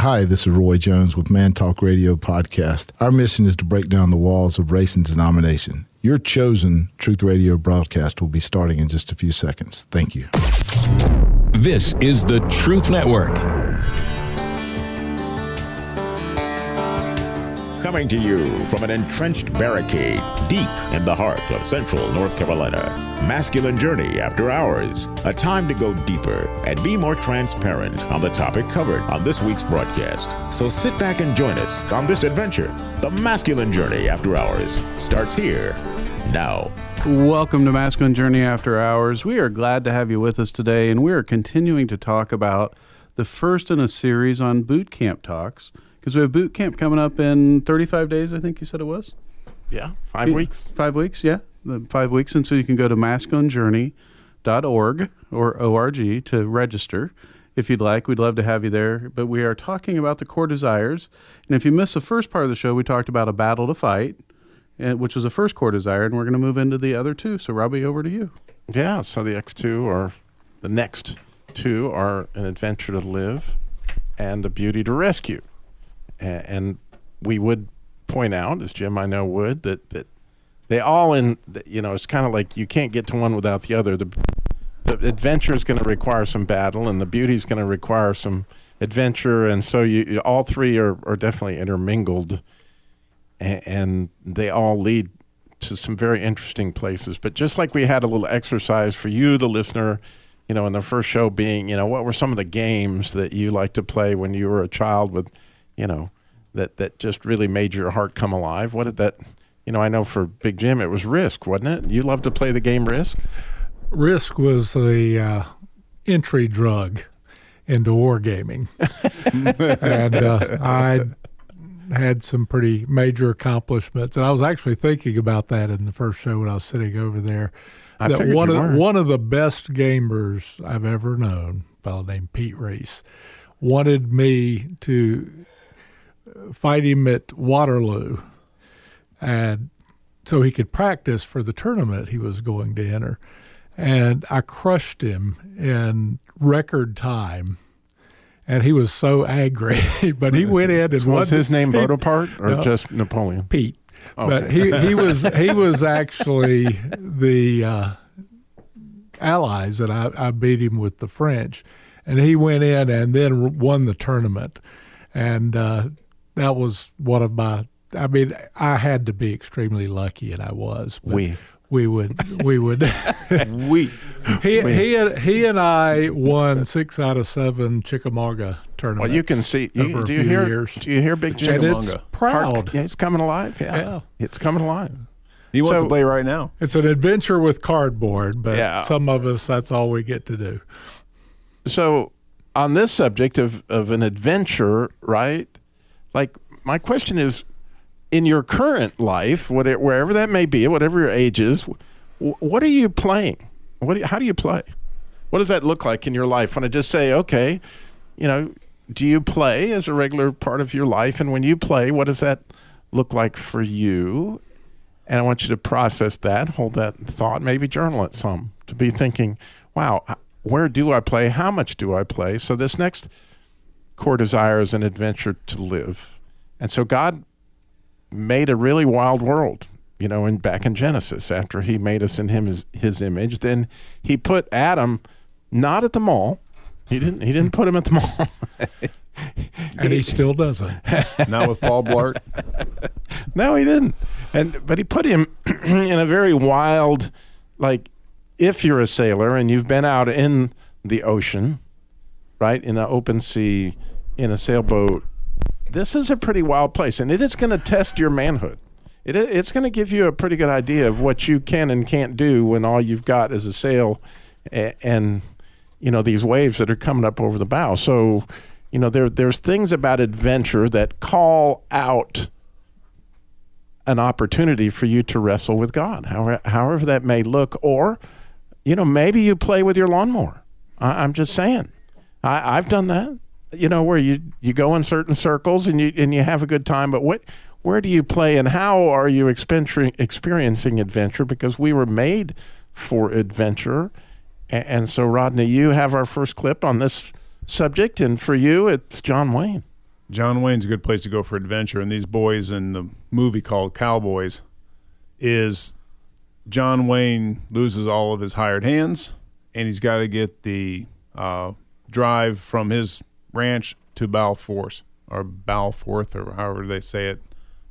Hi, this is Roy Jones with Man Talk Radio Podcast. Our mission is to break down the walls of race and denomination. Your chosen Truth Radio broadcast will be starting in just a few seconds. Thank you. This is the Truth Network. Coming to you from an entrenched barricade deep in the heart of central North Carolina. Masculine Journey After Hours. A time to go deeper and be more transparent on the topic covered on this week's broadcast. So sit back and join us on this adventure. The Masculine Journey After Hours starts here now. Welcome to Masculine Journey After Hours. We are glad to have you with us today, and we are continuing to talk about the first in a series on boot camp talks, because we have boot camp coming up in 35 days, I think you said it was? Yeah, 5 weeks. 5 weeks, yeah. 5 weeks, and so you can go to masculinejourney.org or ORG to register if you'd like. We'd love to have you there, but we are talking about the core desires, and if you missed the first part of the show, we talked about a battle to fight, which was the first core desire, and we're going to move into the other two. So, Robbie, over to you. Yeah, so the next two are an adventure to live and a beauty to rescue. And we would point out, as Jim I know would, that they all it's kind of like you can't get to one without the other. The adventure is going to require some battle, and the beauty is going to require some adventure, and so you all three are definitely intermingled, and they all lead to some very interesting places. But just like we had a little exercise for you, the listener, in the first show being, what were some of the games that you liked to play when you were a child with, that just really made your heart come alive? What did that, I know for Big Jim, it was Risk, wasn't it? You loved to play the game Risk? Risk was the entry drug into wargaming. And I had some pretty major accomplishments. And I was actually thinking about that in the first show when I was sitting over there. I that figured one of the best gamers I've ever known, a fellow named Pete Reese, wanted me to fight him at Waterloo, and so he could practice for the tournament he was going to enter. And I crushed him in record time, and he was so angry. But he went in and was his name Bonaparte or just Napoleon? Pete. Okay. But he was actually the Allies, and I beat him with the French. And he went in and then won the tournament. And that was one of my, I had to be extremely lucky, and I was. We would. He and I won 6 out of 7 Chickamauga tournaments. Well, you can see. Do you hear Big Jim? And it's proud. Yeah, it's coming alive. Yeah, it's coming alive. He wants to play right now. It's an adventure with cardboard, but some of us, that's all we get to do. So, on this subject of an adventure, right? Like, my question is, in your current life, wherever that may be, whatever your age is, what are you playing? How do you play? What does that look like in your life? When I just say, okay, do you play as a regular part of your life? And when you play, what does that look like for you? And I want you to process that, hold that thought, maybe journal it some, to be thinking, wow, where do I play? How much do I play? So this next core desire is an adventure to live. And so God made a really wild world, back in Genesis, after he made us in his image. Then he put Adam not at the mall. He didn't put him at the mall. And he still doesn't. Not with Paul Blart. No, he didn't. But he put him in a very wild, like, if you're a sailor and you've been out in the ocean, right, in an open sea, in a sailboat, this is a pretty wild place, and it is going to test your manhood. It's going to give you a pretty good idea of what you can and can't do when all you've got is a sail and these waves that are coming up over the bow. So, there's things about adventure that call out an opportunity for you to wrestle with God, however that may look. Or, maybe you play with your lawnmower. I'm just saying. I've done that. Where you go in certain circles and you have a good time, but where do you play and how are you experiencing adventure? Because we were made for adventure. And so, Rodney, you have our first clip on this subject, and for you, it's John Wayne. John Wayne's a good place to go for adventure. And these boys in the movie called Cowboys is John Wayne loses all of his hired hands, and he's got to get the drive from his ranch to Balfourth, or however they say it,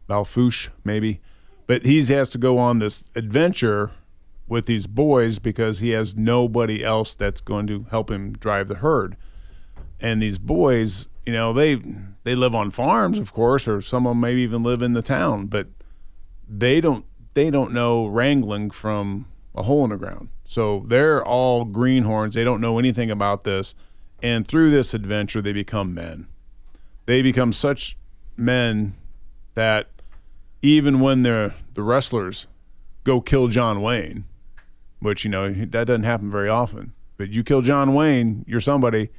Balfouche maybe. But he has to go on this adventure with these boys because he has nobody else that's going to help him drive the herd. And these boys, they live on farms, of course, or some of them maybe even live in the town, but they don't know wrangling from a hole in the ground. So they're all greenhorns. They don't know anything about this. And through this adventure, they become men. They become such men that even when the wrestlers go kill John Wayne, which, that doesn't happen very often, but you kill John Wayne, you're somebody.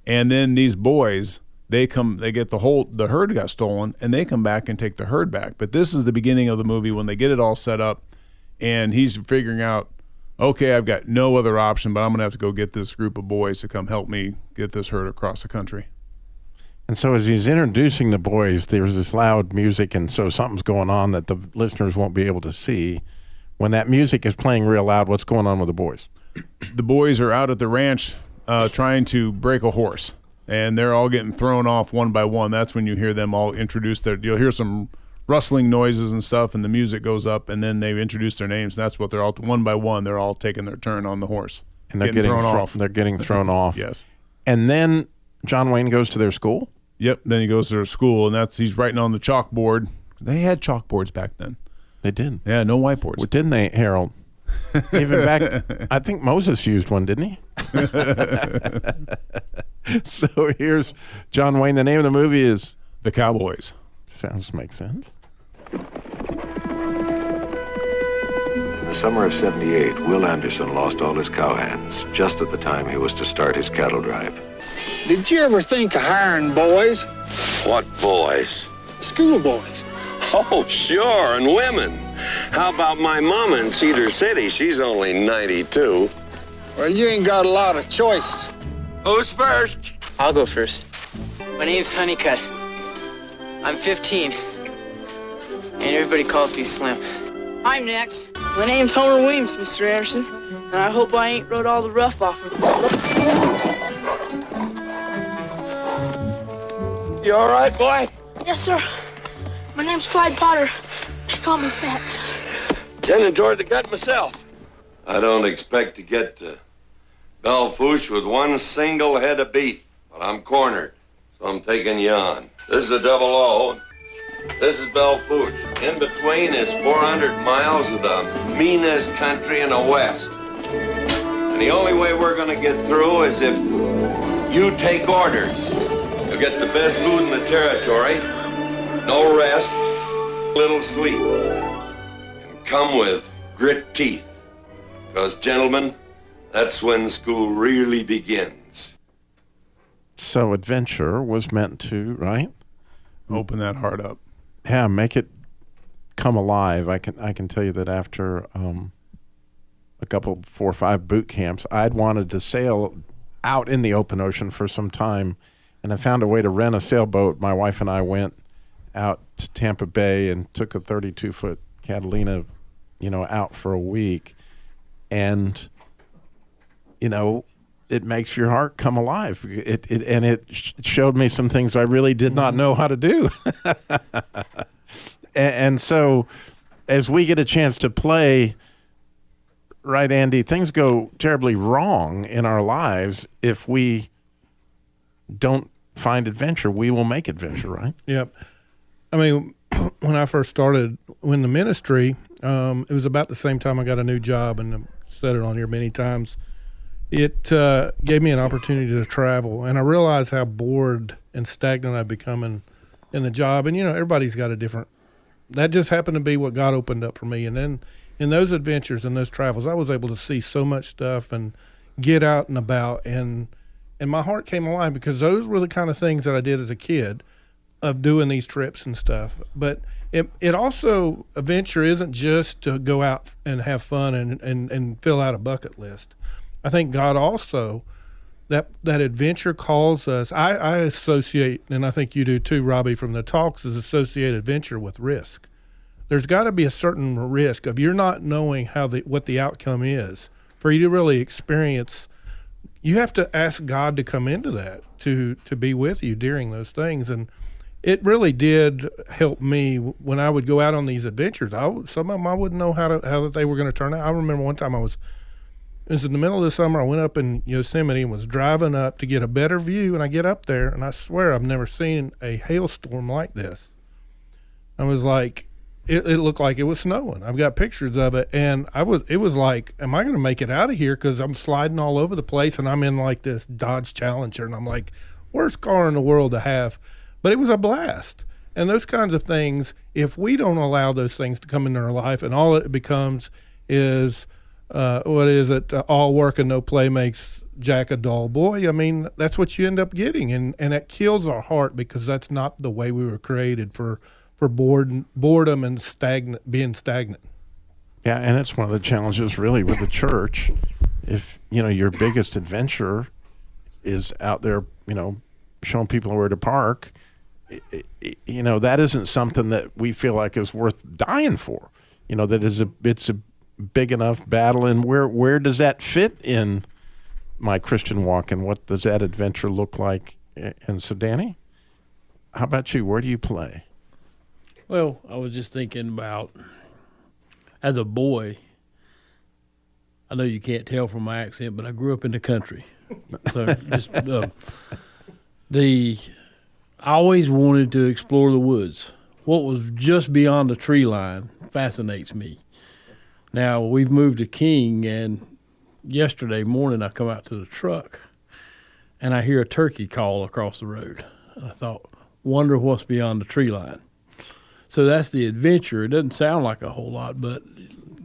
And then these boys, they get the herd got stolen, and they come back and take the herd back. But this is the beginning of the movie when they get it all set up, and he's figuring out, okay, I've got no other option, but I'm going to have to go get this group of boys to come help me get this herd across the country. And so as he's introducing the boys, there's this loud music, and so something's going on that the listeners won't be able to see. When that music is playing real loud, what's going on with the boys? The boys are out at the ranch trying to break a horse, and they're all getting thrown off one by one. That's when you hear them all introduce you'll hear some rustling noises and stuff, and the music goes up, and then they introduce their names. And that's what they're all, one by one, they're all taking their turn on the horse. And they're getting thrown off. They're getting thrown off. Yes. And then John Wayne goes to their school? Yep. Then he goes to their school, and he's writing on the chalkboard. They had chalkboards back then. They did. Yeah, no whiteboards. Well, didn't they, Harold? Even back, I think Moses used one, didn't he? So here's John Wayne. The name of the movie is The Cowboys. Makes sense. In the summer of '78, Will Anderson lost all his cowhands just at the time he was to start his cattle drive. Did you ever think of hiring boys? What boys? School boys. Oh, sure, and women. How about my mama in Cedar City? She's only 92. Well, you ain't got a lot of choices. Who's first? I'll go first. My name's Honeycutt. I'm 15. And everybody calls me Slim. I'm next. My name's Homer Williams, Mr. Anderson. And I hope I ain't wrote all the rough off of You all right, boy? Yes, sir. My name's Clyde Potter. They call me Fats. Tending toward the gut myself. I don't expect to get to Balfouche with one single head of beef, but I'm cornered, so I'm taking you on. This is a double O. This is Balfouche. In between is 400 miles of the meanest country in the West. And the only way we're gonna get through is if you take orders. You'll get the best food in the territory, no rest, little sleep, and come with grit teeth. Because, gentlemen, that's when school really begins. So adventure was meant to, right? Open that heart up. Yeah, make it come alive. I can tell you that after a couple, 4 or 5 boot camps, I'd wanted to sail out in the open ocean for some time, and I found a way to rent a sailboat. My wife and I went out to Tampa Bay and took a 32-foot Catalina, out for a week. And, it makes your heart come alive. It showed me some things I really did not know how to do. and so as we get a chance to play, right, Andy, things go terribly wrong in our lives if we don't find adventure. We will make adventure, right? Yep. I mean, when I first started in the ministry, it was about the same time I got a new job, and I've said it on here many times. It gave me an opportunity to travel, and I realized how bored and stagnant I'd become in the job. And, everybody's got a different – that just happened to be what God opened up for me. And then in those adventures and those travels, I was able to see so much stuff and get out and about, and my heart came alive because those were the kind of things that I did as a kid of doing these trips and stuff. But it also, adventure isn't just to go out and have fun and fill out a bucket list. I think God also that adventure calls us. I associate, and I think you do too, Robbie, from the talks, is associate adventure with risk. There's got to be a certain risk of you're not knowing what the outcome is for you to really experience. You have to ask God to come into that, to be with you during those things. And it really did help me when I would go out on these adventures. Some of them I wouldn't know how they were going to turn out. I remember one time it was in the middle of the summer. I went up in Yosemite and was driving up to get a better view. And I get up there, and I swear I've never seen a hailstorm like this. I was like, it looked like it was snowing. I've got pictures of it, and it was like, am I going to make it out of here? Because I'm sliding all over the place, and I'm in like this Dodge Challenger, and I'm like, worst car in the world to have. But it was a blast. And those kinds of things, if we don't allow those things to come into our life, and all it becomes is, what is it? All work and no play makes Jack a dull boy. I mean, that's what you end up getting, and it kills our heart because that's not the way we were created for boredom and being stagnant. Yeah, and it's one of the challenges really with the church. If, your biggest adventure is out there, showing people where to park, that isn't something that we feel like is worth dying for. It's a big enough battle. And where does that fit in my Christian walk, and what does that adventure look like? And so, Danny, how about you? Where do you play? Well, I was just thinking about, as a boy, I know you can't tell from my accent, but I grew up in the country. So just, I always wanted to explore the woods. What was just beyond the tree line fascinates me. Now, we've moved to King, and yesterday morning I come out to the truck, and I hear a turkey call across the road. And I thought, wonder what's beyond the tree line. So that's the adventure. It doesn't sound like a whole lot, but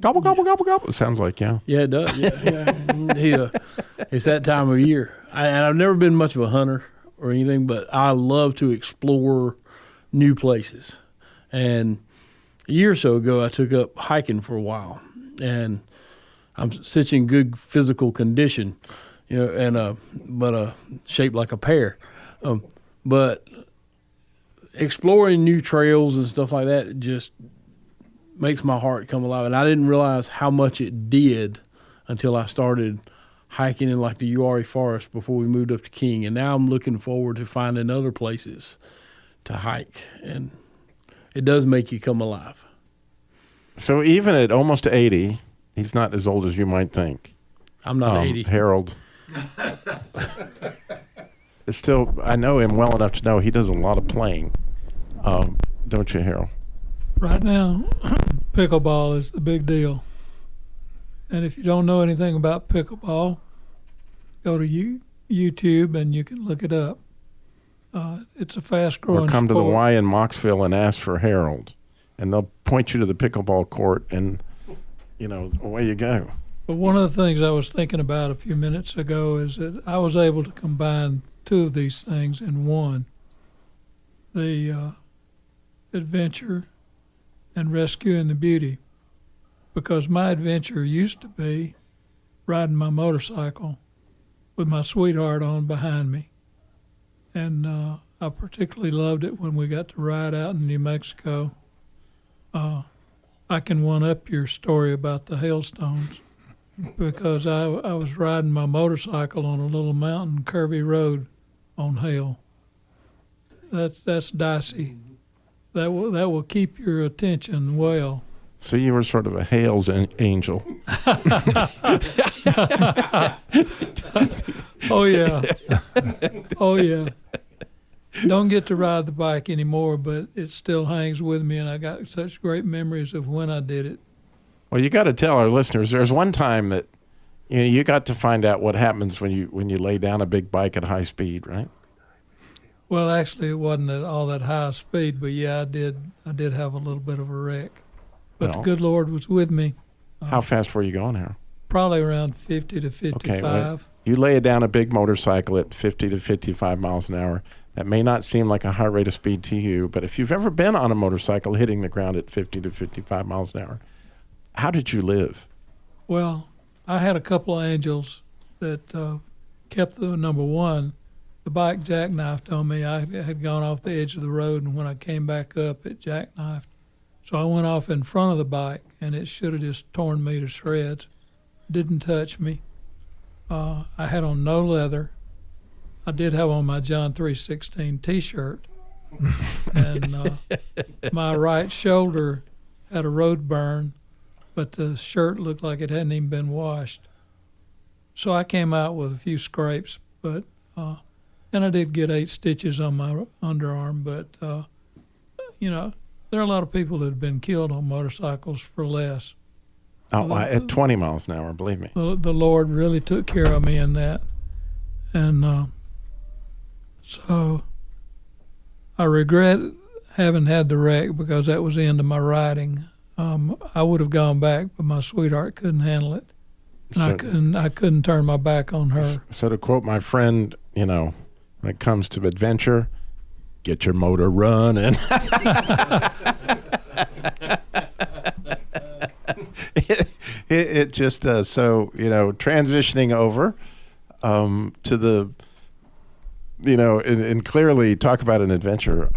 gobble, gobble, gobble, gobble. It sounds like, yeah. Yeah, it does. Yeah. It's that time of year. I've never been much of a hunter or anything, but I love to explore new places. And a year or so ago, I took up hiking for a while, and I'm such in good physical condition, but shaped like a pear. But exploring new trails and stuff like that just makes my heart come alive. And I didn't realize how much it did until I started hiking in like the Uwharrie Forest before we moved up to King. And now I'm looking forward to finding other places to hike. And it does make you come alive. So even at almost 80, he's not as old as you might think. I'm not 80. Harold. It's still, I know him well enough to know he does a lot of playing. Don't you, Harold? Right now, pickleball is the big deal. And if you don't know anything about pickleball, go to YouTube and you can look it up. It's a fast-growing sport. Or come to the Y in Moxville and ask for Harold, and they'll point you to the pickleball court, and, away you go. But one of the things I was thinking about a few minutes ago is that I was able to combine two of these things in one. The adventure and rescuing the beauty. Because my adventure used to be riding my motorcycle with my sweetheart on behind me. And I particularly loved it when we got to ride out in New Mexico. I can one-up your story about the hailstones because I was riding my motorcycle on a little mountain curvy road on hail. That's dicey. That will keep your attention well. So you were sort of a Hales angel. Oh, yeah. Oh, yeah. Don't get to ride the bike anymore, but it still hangs with me, and I got such great memories of when I did it. Well, you got to tell our listeners, there's one time that you got to find out what happens when you lay down a big bike at high speed, right? Well, actually, it wasn't at all that high speed, but yeah, I did have a little bit of a wreck. But the good Lord was with me. How fast were you going here? Probably around 50 to 55. Okay, well, you lay down a big motorcycle at 50 to 55 miles an hour. That may not seem like a high rate of speed to you, but if you've ever been on a motorcycle hitting the ground at 50 to 55 miles an hour, how did you live? Well, I had a couple of angels that kept the number one. The bike jackknifed on me. I had gone off the edge of the road, and when I came back up, it jackknifed. So I went off in front of the bike, and it should have just torn me to shreds. Didn't touch me. I had on no leather. I did have on my John 3:16 T-shirt, and my right shoulder had a road burn, but the shirt looked like it hadn't even been washed. So I came out with a few scrapes, but and I did get 8 stitches on my underarm. But you know, there are a lot of people that have been killed on motorcycles for less. Oh, at 20 miles an hour, believe me. The Lord really took care of me in that, and so I regret having had the wreck because that was the end of my riding. I would have gone back, but my sweetheart couldn't handle it, and I couldn't turn my back on her. So to quote my friend, you know, when it comes to adventure, get your motor running. it just does. So, you know, transitioning over to the, you know, and clearly talk about an adventure.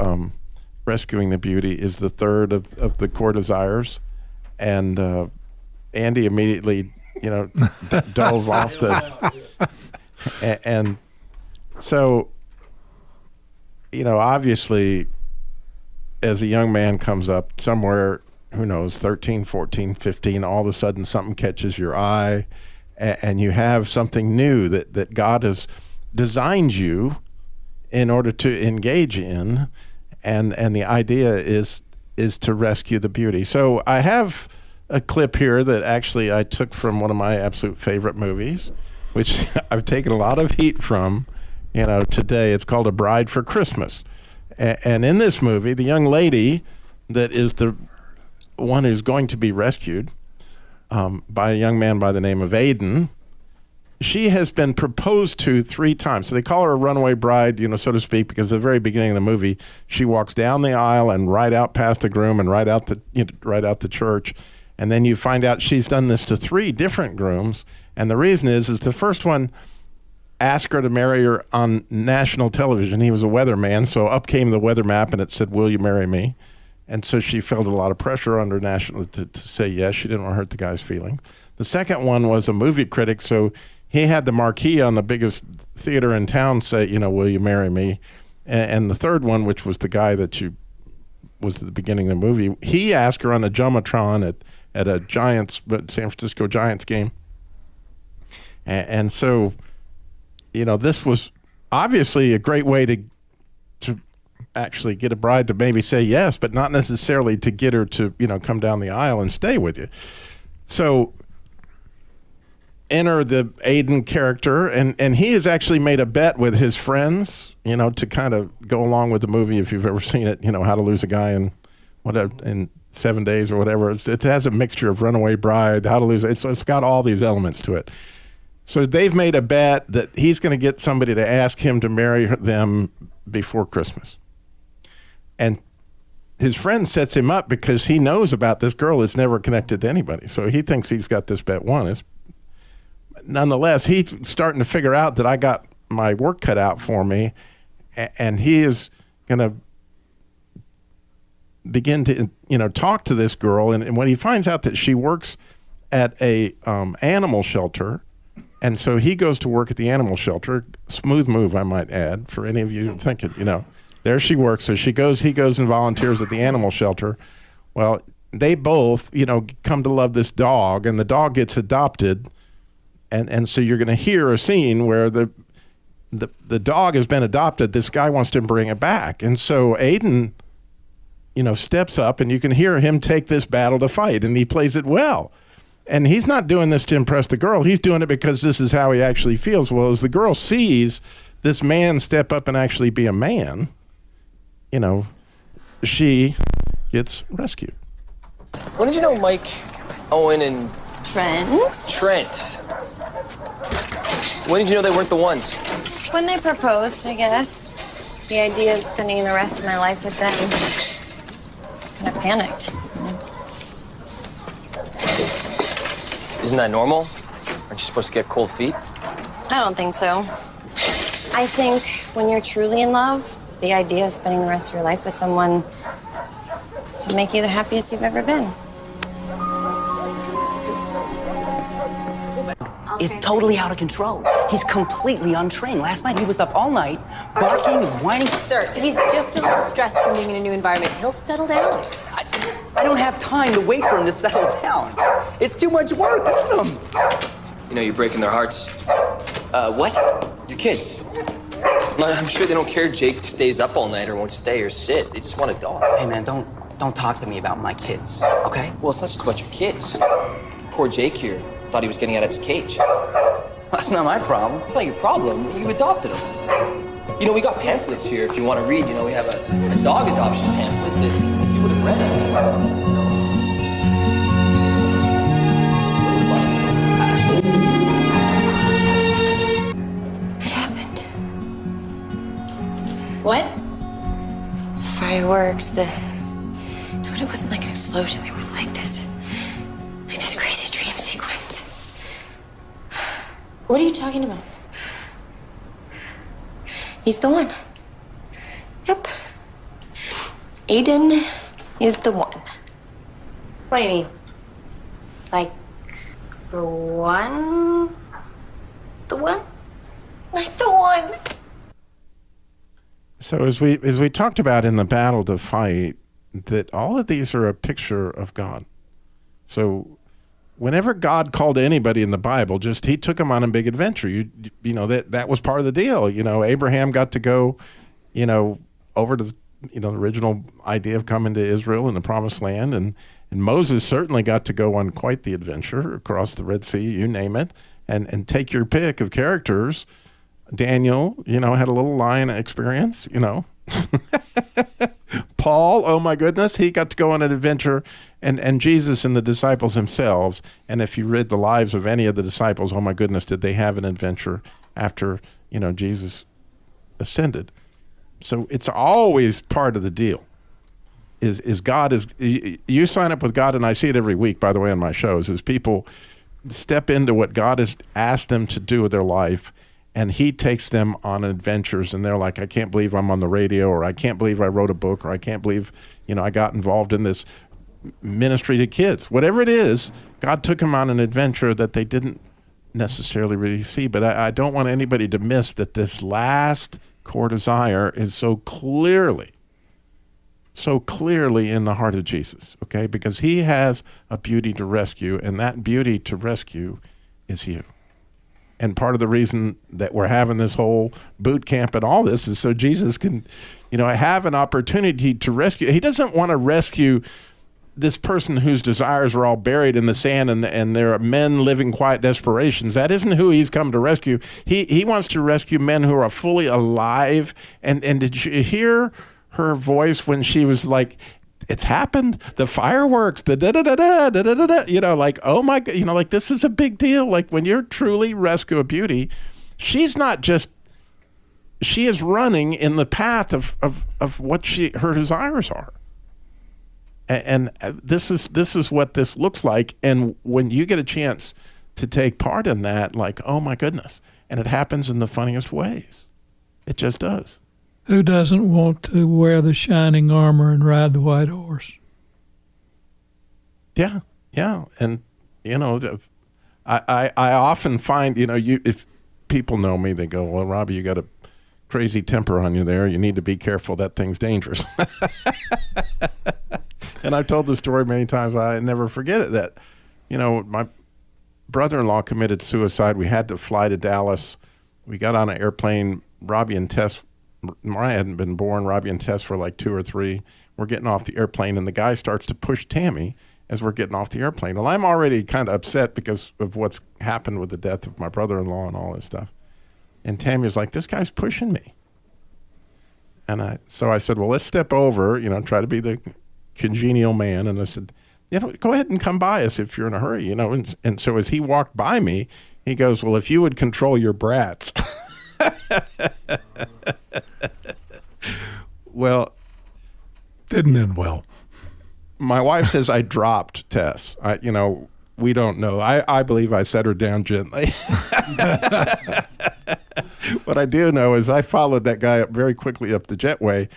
Rescuing the Beauty is the third of the core desires. And Andy immediately, you know, dove off the... And so, you know, obviously, as a young man comes up somewhere, who knows, 13, 14, 15, all of a sudden something catches your eye, and you have something new that God has designed you in order to engage in, and the idea is to rescue the beauty. So I have a clip here that actually I took from one of my absolute favorite movies, which I've taken a lot of heat from, you know, today. It's called A Bride for Christmas. And in this movie, the young lady that is the one who's going to be rescued by a young man by the name of Aiden, she has been proposed to 3 times. So they call her a runaway bride, you know, so to speak, because at the very beginning of the movie, she walks down the aisle and right out past the groom and right out the church. And then you find out she's done this to 3 different grooms. And the reason is the first one asked her to marry her on national television. He was a weatherman, so up came the weather map and it said, "Will you marry me?" And so she felt a lot of pressure under national to say yes. She didn't want to hurt the guy's feelings. The second one was a movie critic, so he had the marquee on the biggest theater in town say, you know, "Will you marry me?" And the third one, which was the guy that was at the beginning of the movie, he asked her on a Jumbotron at a San Francisco Giants game. And so, you know, this was obviously a great way to actually get a bride to maybe say yes, but not necessarily to get her to, you know, come down the aisle and stay with you. So enter the Aiden character, and he has actually made a bet with his friends, you know, to kind of go along with the movie, if you've ever seen it, you know, How to Lose a Guy in 7 days or whatever. It has a mixture of Runaway Bride, How to Lose. It's got all these elements to it. So they've made a bet that he's going to get somebody to ask him to marry them before Christmas. And his friend sets him up because he knows about this girl that's never connected to anybody. So he thinks he's got this bet won. Nonetheless, he's starting to figure out that I got my work cut out for me, and he is going to begin to, you know, talk to this girl. And when he finds out that she works at a animal shelter, and so he goes to work at the animal shelter. Smooth move, I might add, for any of you thinking, you know, there she works. So he goes and volunteers at the animal shelter. Well, they both, you know, come to love this dog, and the dog gets adopted. And so you're going to hear a scene where the dog has been adopted. This guy wants to bring it back. And so Aiden, you know, steps up, and you can hear him take this battle to fight, and he plays it well. And he's not doing this to impress the girl. He's doing it because this is how he actually feels. Well, as the girl sees this man step up and actually be a man, you know, she gets rescued. When did you know Mike, Owen, and Trent? When did you know they weren't the ones? When they proposed, I guess. The idea of spending the rest of my life with them, I was kind of panicked. Isn't that normal? Aren't you supposed to get cold feet? I don't think so. I think when you're truly in love, the idea of spending the rest of your life with someone should make you the happiest you've ever been. Is totally out of control. He's completely untrained. Last night he was up all night, barking and whining. Sir, he's just a little stressed from being in a new environment. He'll settle down. I don't have time to wait for him to settle down. It's too much work. Look at him. You know, you're breaking their hearts. What? Your kids. I'm sure they don't care Jake stays up all night or won't stay or sit. They just want a dog. Hey, man, don't talk to me about my kids, okay? Well, it's not just about your kids. Poor Jake here thought he was getting out of his cage. That's not my problem. It's not your problem. You adopted him. You know, we got pamphlets here if you want to read. You know, we have a dog adoption pamphlet that if you would have read It happened. What? The fireworks, No, it wasn't like an explosion. It was like this crazy dream sequence. What are you talking about? He's the one. Yep. Aiden is the one. What do you mean? Like, the one? The one? Like the one. So as we talked about in the battle to fight, that all of these are a picture of God. So whenever God called anybody in the Bible, he took them on a big adventure. You know that was part of the deal. You know, Abraham got to go, over to the original idea of coming to Israel and the Promised Land, and Moses certainly got to go on quite the adventure across the Red Sea, you name it, and take your pick of characters. Daniel, had a little lion experience, Paul, oh my goodness, he got to go on an adventure, and Jesus and the disciples themselves. And if you read the lives of any of the disciples, oh my goodness, did they have an adventure after, Jesus ascended. So it's always part of the deal. Is God is you sign up with God, and I see it every week, by the way, on my shows, is people step into what God has asked them to do with their life, and he takes them on adventures, and they're like, I can't believe I'm on the radio, or I can't believe I wrote a book, or I can't believe, I got involved in this ministry to kids. Whatever it is, God took them on an adventure that they didn't necessarily really see. But I don't want anybody to miss that this last core desire is so clearly in the heart of Jesus, okay? Because he has a beauty to rescue, and that beauty to rescue is you. And part of the reason that we're having this whole boot camp and all this is so Jesus can, have an opportunity to rescue. He doesn't want to rescue this person whose desires are all buried in the sand and they're men living quiet desperations. That isn't who he's come to rescue. He wants to rescue men who are fully alive. And did you hear her voice when she was like, it's happened, the fireworks, the da-da-da-da, da-da-da-da, like, oh my God, like this is a big deal. Like when you're truly rescue a beauty, she is running in the path of what her desires are. And this is what this looks like. And when you get a chance to take part in that, like, oh my goodness. And it happens in the funniest ways. It just does. Who doesn't want to wear the shining armor and ride the white horse? Yeah. And, I often find, if people know me, they go, well, Robbie, you got a crazy temper on you there. You need to be careful. That thing's dangerous. And I've told the story many times. I never forget it, that, my brother-in-law committed suicide. We had to fly to Dallas. We got on an airplane. Robbie and Tess, Mariah hadn't been born. Robbie and Tess were like 2 or 3. We're getting off the airplane, and the guy starts to push Tammy as we're getting off the airplane. Well, I'm already kind of upset because of what's happened with the death of my brother-in-law and all this stuff. And Tammy was like, this guy's pushing me. And so I said, well, let's step over, try to be the congenial man. And I said, go ahead and come by us if you're in a hurry, And so as he walked by me, he goes, well, if you would control your brats. Well, didn't end well. My wife says I dropped Tess. We don't know. I believe I set her down gently. What I do know is I followed that guy up very quickly up the jetway,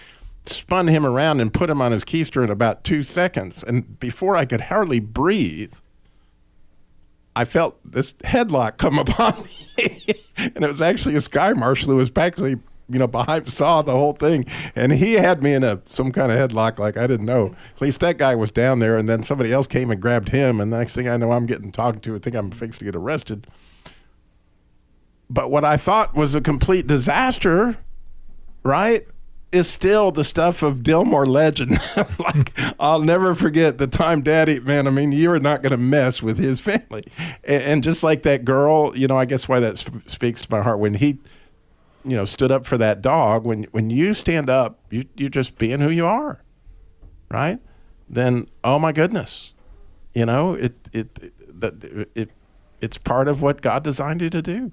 spun him around and put him on his keister in about 2 seconds. And before I could hardly breathe, I felt this headlock come upon me. And it was actually a sky marshal who was actually, behind, saw the whole thing. And he had me in some kind of headlock like I didn't know. At least that guy was down there, and then somebody else came and grabbed him. And the next thing I know, I'm getting talked to. I think I'm fixed to get arrested. But what I thought was a complete disaster, right, is still the stuff of Dillmore legend. Like, I'll never forget the time Daddy, man, I mean, you are not going to mess with his family. And just like that girl, I guess why that speaks to my heart, when he, stood up for that dog, when you stand up, you're just being who you are, right? Then, oh my goodness, it's part of what God designed you to do.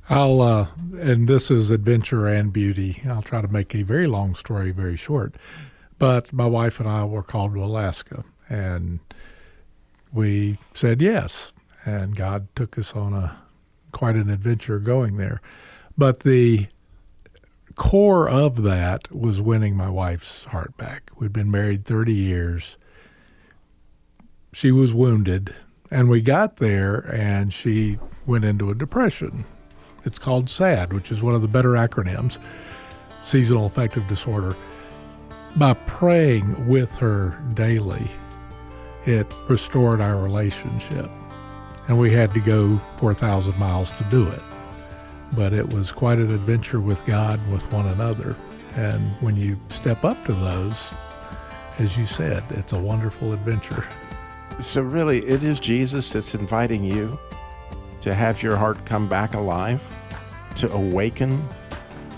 And this is adventure and beauty. I'll try to make a very long story very short. But my wife and I were called to Alaska, and we said yes. And God took us on quite an adventure going there. But the core of that was winning my wife's heart back. We'd been married 30 years. She was wounded, and we got there, and she went into a depression. It's called SAD, which is one of the better acronyms, Seasonal Affective Disorder. By praying with her daily, it restored our relationship. And we had to go 4,000 miles to do it. But it was quite an adventure with God and with one another. And when you step up to those, as you said, it's a wonderful adventure. So really, it is Jesus that's inviting you to have your heart come back alive, to awaken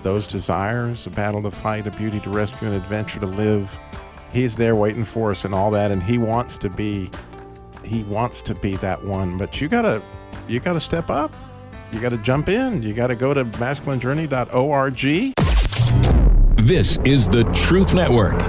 those desires, a battle to fight, a beauty to rescue, an adventure to live. He's there waiting for us and all that, and he wants to be that one. But you gotta step up. You gotta jump in. You gotta go to masculinejourney.org. This is the Truth Network.